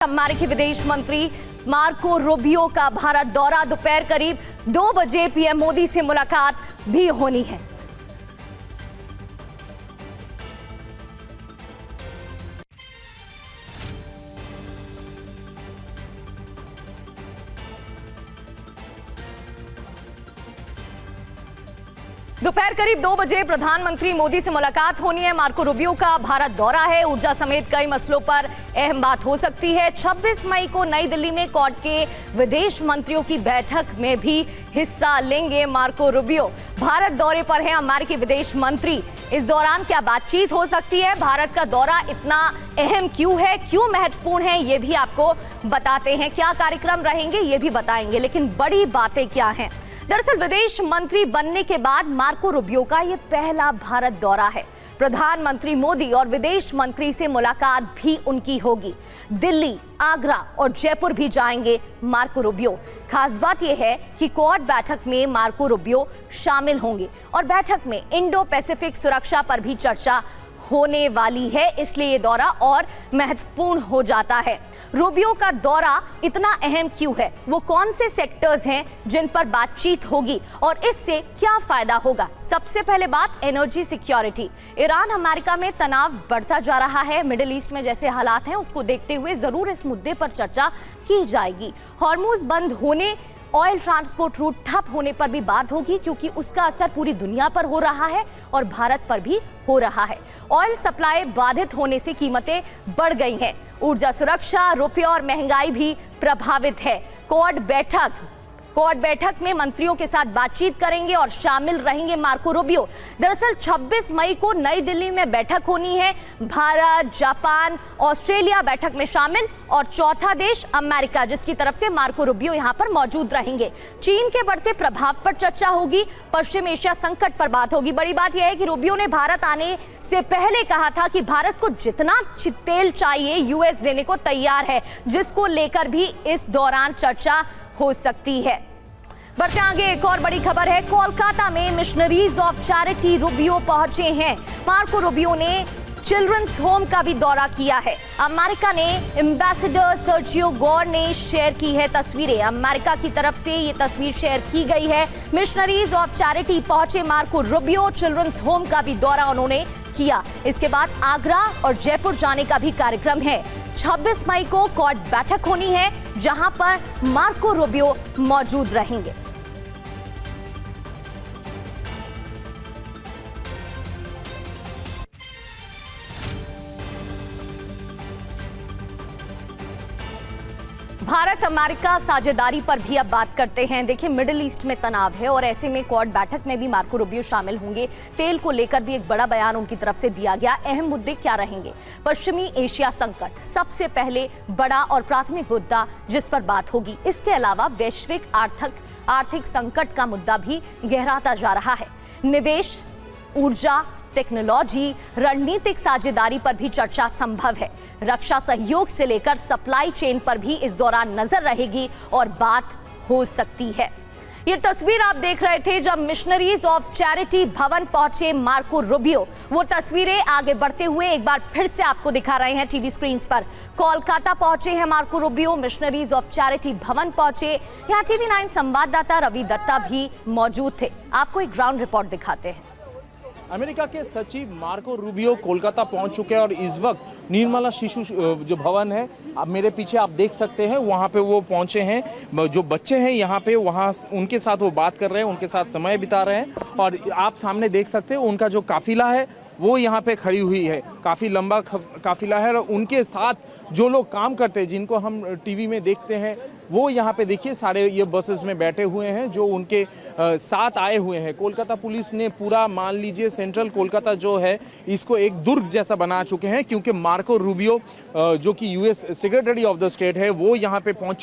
अमेरिकी विदेश मंत्री मार्को रूबियो का भारत दौरा, दोपहर करीब 2 बजे पीएम मोदी से मुलाकात भी होनी है। दोपहर करीब 2 बजे प्रधानमंत्री मोदी से मुलाकात होनी है। मार्को रूबियो का भारत दौरा है। ऊर्जा समेत कई मसलों पर अहम बात हो सकती है। 26 मई को नई दिल्ली में क्वाड के विदेश मंत्रियों की बैठक में भी हिस्सा लेंगे मार्को रूबियो। भारत दौरे पर हैं अमेरिकी विदेश मंत्री। इस दौरान क्या बातचीत हो सकती है? भारत का दौरा इतना अहम क्यों है, क्यों महत्वपूर्ण है, ये भी आपको बताते हैं। क्या कार्यक्रम रहेंगे ये भी बताएंगे, लेकिन बड़ी बातें क्या हैं? दरअसल विदेश मंत्री बनने के बाद मार्को रूबियो का यह पहला भारत दौरा है। प्रधानमंत्री मोदी और विदेश मंत्री से मुलाकात भी उनकी होगी। दिल्ली, आगरा और जयपुर भी जाएंगे मार्को रूबियो। खास बात यह है कि क्वाड बैठक में मार्को रूबियो शामिल होंगे और बैठक में इंडो पैसिफिक सुरक्षा पर भी चर्चा होने वाली है, इसलिए ये दौरा और महत्वपूर्ण हो जाता है। रूबियो का दौरा इतना अहम क्यों है? वो कौन से सेक्टर्स हैं जिन पर बातचीत होगी और इससे क्या फायदा होगा? सबसे पहले बात एनर्जी सिक्योरिटी। ईरान अमेरिका में तनाव बढ़ता जा रहा है। मिडिल ईस्ट में जैसे हालात हैं उसको देखते हुए जरूर इस मुद्दे पर चर्चा की जाएगी। हॉर्मुज बंद होने, ऑयल ट्रांसपोर्ट रूट ठप होने पर भी बात होगी, क्योंकि उसका असर पूरी दुनिया पर हो रहा है और भारत पर भी हो रहा है। ऑयल सप्लाई बाधित होने से कीमतें बढ़ गई हैं। ऊर्जा सुरक्षा, रुपये और महंगाई भी प्रभावित है। क्वाड बैठक में मंत्रियों के साथ बातचीत करेंगे और शामिल रहेंगे मार्को रूबियो। दरअसल 26 मई को नई दिल्ली में बैठक होनी है। भारत, जापान, ऑस्ट्रेलिया बैठक में शामिल और चौथा देश अमेरिका, जिसकी तरफ से मार्को रूबियो यहां पर मौजूद रहेंगे। चीन के बढ़ते प्रभाव पर चर्चा होगी। पश्चिम एशिया संकट पर बात होगी। बड़ी बात यह है कि रूबियो ने भारत आने से पहले कहा था कि भारत को जितना तेल चाहिए यूएस देने को तैयार है, जिसको लेकर भी इस दौरान चर्चा हो सकती है। बढ़ते आगे, एक और बड़ी खबर है। कोलकाता में मिशनरीज ऑफ चैरिटी रूबियो पहुंचे हैं। मार्को रूबियो ने चिल्ड्रंस होम का भी दौरा किया है। अमेरिका ने एम्बेसडर सर्जियो गौर ने शेयर की है तस्वीरें। अमेरिका की तरफ से ये तस्वीर शेयर की गई है। मिशनरीज ऑफ चैरिटी पहुंचे मार्को रूबियो। चिल्ड्रंस होम का भी दौरा उन्होंने किया। इसके बाद आगरा और जयपुर जाने का भी कार्यक्रम है। 26 मई को क्वाड बैठक होनी है, जहां पर मार्को रूबियो मौजूद रहेंगे। भारत अमेरिका साझेदारी पर भी अब बात करते हैं। देखिए, मिडिल ईस्ट में तनाव है और ऐसे में क्वाड बैठक में भी मार्को रूबियो शामिल होंगे। तेल को लेकर भी एक बड़ा बयान उनकी तरफ से दिया गया। अहम मुद्दे क्या रहेंगे? पश्चिमी एशिया संकट सबसे पहले बड़ा और प्राथमिक मुद्दा जिस पर बात होगी। इसके अलावा वैश्विक आर्थिक संकट का मुद्दा भी गहराता जा रहा है। निवेश, ऊर्जा, टेक्नोलॉजी, रणनीतिक साझेदारी पर भी चर्चा संभव है। रक्षा सहयोग से लेकर सप्लाई चेन पर भी इस दौरान नजर रहेगी और बात हो सकती है। ये तस्वीर आप देख रहे थे जब मिशनरीज ऑफ चैरिटी भवन पहुंचे मार्को रूबियो। वो तस्वीरें आगे बढ़ते हुए एक बार फिर से आपको दिखा रहे हैं टीवी स्क्रीन पर। कोलकाता पहुंचे हैं Marco Rubio, missionaries of charity भवन पहुंचे। यहाँ टीवी 9 संवाददाता रवि दत्ता भी मौजूद थे। आपको एक ग्राउंड रिपोर्ट दिखाते हैं। अमेरिका के सचिव मार्को रूबियो कोलकाता पहुंच चुके हैं और इस वक्त निर्मला शिशु जो भवन है, अब मेरे पीछे आप देख सकते हैं, वहां पे वो पहुंचे हैं। जो बच्चे हैं यहाँ पे, वहां उनके साथ वो बात कर रहे हैं, उनके साथ समय बिता रहे हैं। और आप सामने देख सकते हैं उनका जो काफिला है वो यहाँ पे खड़ी हुई है। काफ़ी लंबा काफिला है और उनके साथ जो लोग काम करते हैं, जिनको हम टीवी में देखते हैं, वो यहाँ पे देखिए सारे ये बसेस में बैठे हुए हैं जो उनके साथ आए हुए हैं। कोलकाता पुलिस ने पूरा, मान लीजिए, सेंट्रल कोलकाता जो है इसको एक दुर्ग जैसा बना चुके हैं, क्योंकि मार्को रूबियो जो कि US secretary of the state है, वो यहाँ पे पहुँच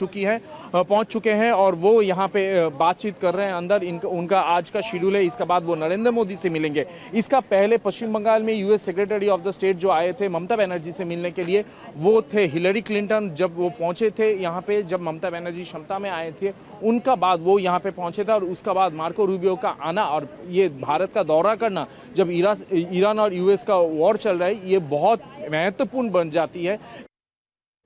चुके हैं और वो यहाँ पे बातचीत कर रहे हैं अंदर। उनका आज का शेड्यूल है। इसके बाद वो नरेंद्र मोदी से मिलेंगे। इसका पहले पश्चिम बंगाल में US secretary of the state जो आए थे ममता बनर्जी से मिलने के लिए, वो थे हिलरी क्लिंटन। जब वो पहुँचे थे यहाँ पे, जब ममता बनर्जी क्षमता में आए थे, उनका बाद वो यहाँ पे पहुंचे थे और उसका बाद मार्को रूबियो का आना और ये भारत का दौरा करना, जब ईरान और यूएस का वॉर चल रहा है, ये बहुत महत्वपूर्ण बन जाती है,